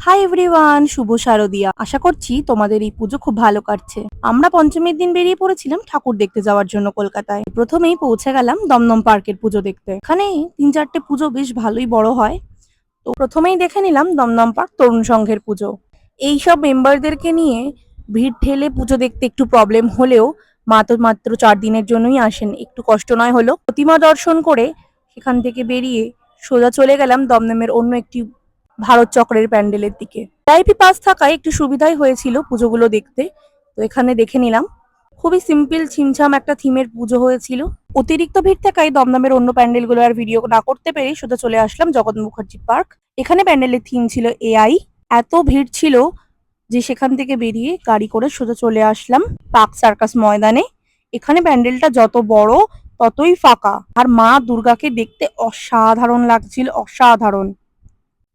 Hi everyone, শুভ শারদিয়া। আশা করছি তোমাদের এই পুজো খুব ভালো কাটছে। আমরা পঞ্চমীর দিন বেরিয়ে পড়েছিলাম ঠাকুর দেখতে যাওয়ার জন্য কলকাতায়। প্রথমেই পৌঁছে গেলাম দমদম পার্কের পুজো দেখতে। এখানে ৩-৪টে পুজো বেশ ভালোই বড় হয়। তো প্রথমেই দেখে নিলাম দমদম পার্ক তরুণ সংঘের পুজো। এইসব মেম্বারদেরকে নিয়ে ভিড় ঠেলে পুজো দেখতে একটু প্রবলেম হলেও মা তো মাত্র ৪ দিনের জন্যই আসেন, একটু কষ্ট নয় হলো। প্রতিমা দর্শন করে সেখান থেকে বেরিয়ে সোজা চলে গেলাম দমদমের অন্য একটি ভারত চক্রের প্যান্ডেলের দিকে। ভিআইপি পাস থাকায় একটু সুবিধাই হয়েছিল পুজোগুলো দেখতে। তো এখানে দেখে নিলাম খুবই সিম্পল ছিমছাম একটা থিমের পুজো হয়েছিল। অতিরিক্ত ভিড় থাকায় দমদমের অন্য প্যান্ডেলগুলো আর ভিডিও না করতে পেরে সোজা চলে আসলাম জগৎ মুখার্জি পার্ক। এখানে প্যান্ডেলের থিম ছিল এআই। এত ভিড় ছিল যে সেখান থেকে বেরিয়ে গাড়ি করে সোজা চলে আসলাম পার্ক সার্কাস ময়দানে। এখানে প্যান্ডেলটা যত বড় ততই ফাঁকা, আর মা দুর্গাকে দেখতে অসাধারণ লাগছিল, অসাধারণ।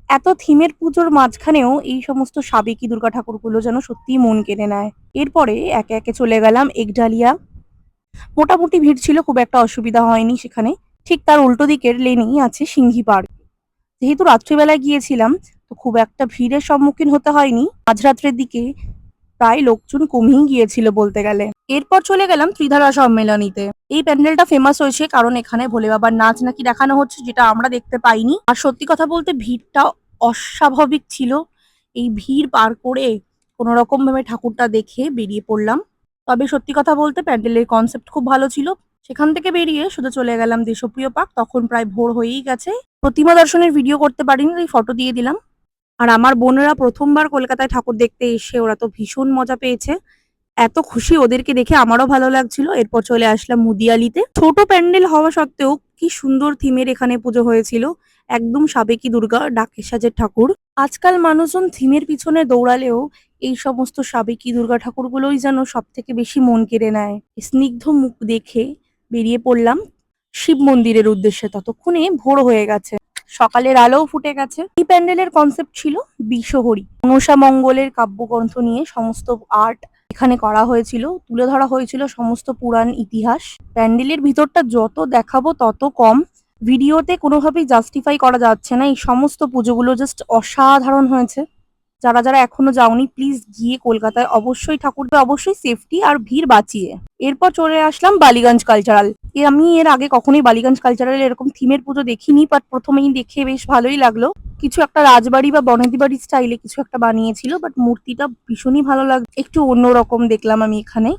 এত থিমের পুজোর মাঝখানেও এই সমস্ত সাবেকি দুর্গা ঠাকুরগুলো যেন সত্যিই মন কেড়ে নেয়। এরপরে একে একে চলে গেলাম একডালিয়া। মোটামুটি ভিড় ছিল, খুব একটা অসুবিধা হয়নি সেখানে। ঠিক তার উল্টো দিকের লেনেই আছে সিংহি পার্ক। যেহেতু রাত্রিবেলায় গিয়েছিলাম তো খুব একটা ভিড়ের সম্মুখীন হতে হয়নি। মাঝরাত্রের দিকে প্রায় লোকজন কমেই গিয়েছিল বলতে গেলে। এরপর চলে গেলাম ত্রিধারা সম্মেলনীতে। এই প্যান্ডেলটা ফেমাস হয়েছে কারণ এখানে ভোলে বাবার নাচ নাকি দেখানো হচ্ছে, যেটা আমরা দেখতে পাইনি। আর সত্যি কথা বলতে ভিড়টা অস্বাভাবিক ছিল। এই ভিড় পার করে কোনো রকম ভাবে ঠাকুরটা দেখে বেরিয়ে পড়লাম। তবে সত্যি কথা বলতে প্যান্ডেলের কনসেপ্ট খুব ভালো ছিল। সেখান থেকে বেরিয়ে শুধু চলে গেলাম দেশপ্রিয় পার্ক। তখন প্রায় ভোর হয়েই গেছে। প্রতিমা দর্শনের ভিডিও করতে পারিনি, তাই ফটো দিয়ে দিলাম। আর আমার বোনেরা প্রথমবার কলকাতায় ঠাকুর দেখতে এসে ওরা তো ভীষণ মজা পেয়েছে। এত খুশি ওদেরকে দেখে আমারও ভালো লাগছিল। এরপর চলে আসলাম মুদিয়ালিতে। ছোট প্যান্ডেল হওয়া সত্ত্বেও কি সুন্দর থিমের এখানে পুজো হয়েছিল। একদম সাবেকি দুর্গা, ডাকের সাজের ঠাকুর। আজকাল মানুষজন থিমের পিছনে দৌড়ালেও এই সমস্ত সাবেকি দুর্গা ঠাকুরগুলোই যেন সব থেকে বেশি মন কেড়ে নেয়। স্নিগ্ধ মুখ দেখে বেরিয়ে পড়লাম শিব মন্দিরের উদ্দেশ্যে। ততক্ষণে ভোর হয়ে গেছে, সকালের আলোও ফুটে গেছে। এই প্যান্ডেলের কনসেপ্ট ছিল বিশ্বহরি। মনসা মঙ্গলের কাব্যগ্রন্থ নিয়ে সমস্ত আর্ট এখানে করা হয়েছিল, তুলে ধরা হয়েছিল সমস্ত পুরাণ ইতিহাস। প্যান্ডেলের ভিতরটা যত দেখাবো তত কম। ভিডিওতে কোনোভাবেই জাস্টিফাই করা যাচ্ছে না। এই সমস্ত পুজোগুলো জাস্ট অসাধারণ হয়েছে। যারা যারা এখনো যাওনি প্লিজ গিয়ে কলকাতায় অবশ্যই ঠাকুরকে, অবশ্যই সেফটি আর ভিড় বাঁচিয়ে। এরপর চলে আসলাম বালিগঞ্জ কালচারাল। আমি এর আগে কখনোই বালিগঞ্জ কালচারাল এরকম থিমের পুজো দেখিনি, বাট প্রথমেই দেখে বেশ ভালোই লাগলো। কিছু একটা রাজবাড়ি বা বনেদি বাড়ি স্টাইলে কিছু একটা বানিয়েছিল, বাট মূর্তিটা ভীষণই ভালো লাগছে। একটু অন্যরকম দেখলাম আমি এখানে।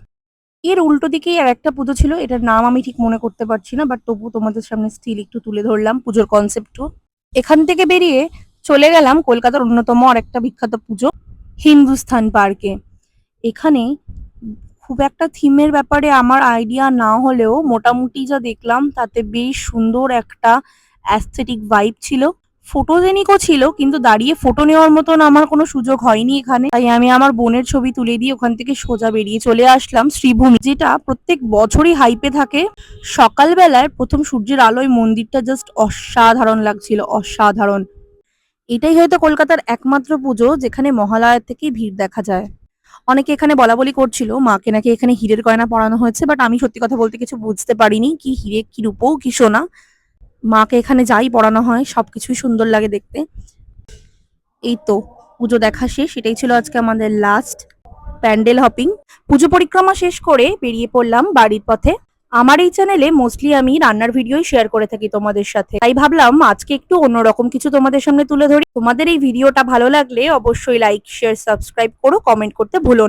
এর উল্টো দিকেই আর একটা পুজো ছিল, এটার নাম আমি ঠিক মনে করতে পারছি না, বাট তবু তোমাদের সামনে স্টিল একটু তুলে ধরলাম পুজোর কনসেপ্টও। এখান থেকে বেরিয়ে চলে গেলাম কলকাতার অন্যতম আর একটা বিখ্যাত পুজো হিন্দুস্থান পার্কে। এখানে খুব একটা থিমের ব্যাপারে আমার আইডিয়া না হলেও মোটামুটি যা দেখলাম তাতে বেশ সুন্দর একটা অ্যাস্থেটিক ভাইব ছিল। ফটোজেনিকও ছিল, কিন্তু দাঁড়িয়ে ফটো নেওয়ার মতন আমার কোনো সুযোগ হয়নি এখানে। তাই আমি আমার বোনের ছবি তুলে দিয়ে ওখান থেকে সোজা বেরিয়ে চলে আসলাম শ্রীভূমি, যেটা প্রত্যেক বছরই হাইপে থাকে। সকালবেলায় প্রথম সূর্যের আলোয় মন্দিরটা জাস্ট অসাধারণ লাগছিল, অসাধারণ। এটাই হয়তো কলকাতার একমাত্র পুজো যেখানে মহালয়ার থেকেই ভিড় দেখা যায়। অনেকে এখানে বলাবলি করছিল মাকে নাকি এখানে হীরের গয়না পরানো হয়েছে, বাট আমি সত্যি কথা বলতে কিছু বুঝতে পারিনি, কি হিরে কি রূপো কি সোনা। মাকে এখানে যাই পরানো হয় সবকিছুই সুন্দর লাগে দেখতে। এই তো পুজো দেখা শেষ। এটাই ছিল আজকে আমাদের লাস্ট প্যান্ডেল হপিং। পুজো পরিক্রমা শেষ করে বেরিয়ে পড়লাম বাড়ির পথে। আমার এই চ্যানেলে মোস্টলি আমি রান্নার ভিডিওই শেয়ার করে থাকি তোমাদের সাথে, তাই ভাবলাম আজকে একটু অন্যরকম কিছু তোমাদের সামনে তুলে ধরি। তোমাদের এই ভিডিওটা ভালো লাগলে অবশ্যই লাইক শেয়ার সাবস্ক্রাইব করো, কমেন্ট করতে ভুলো না।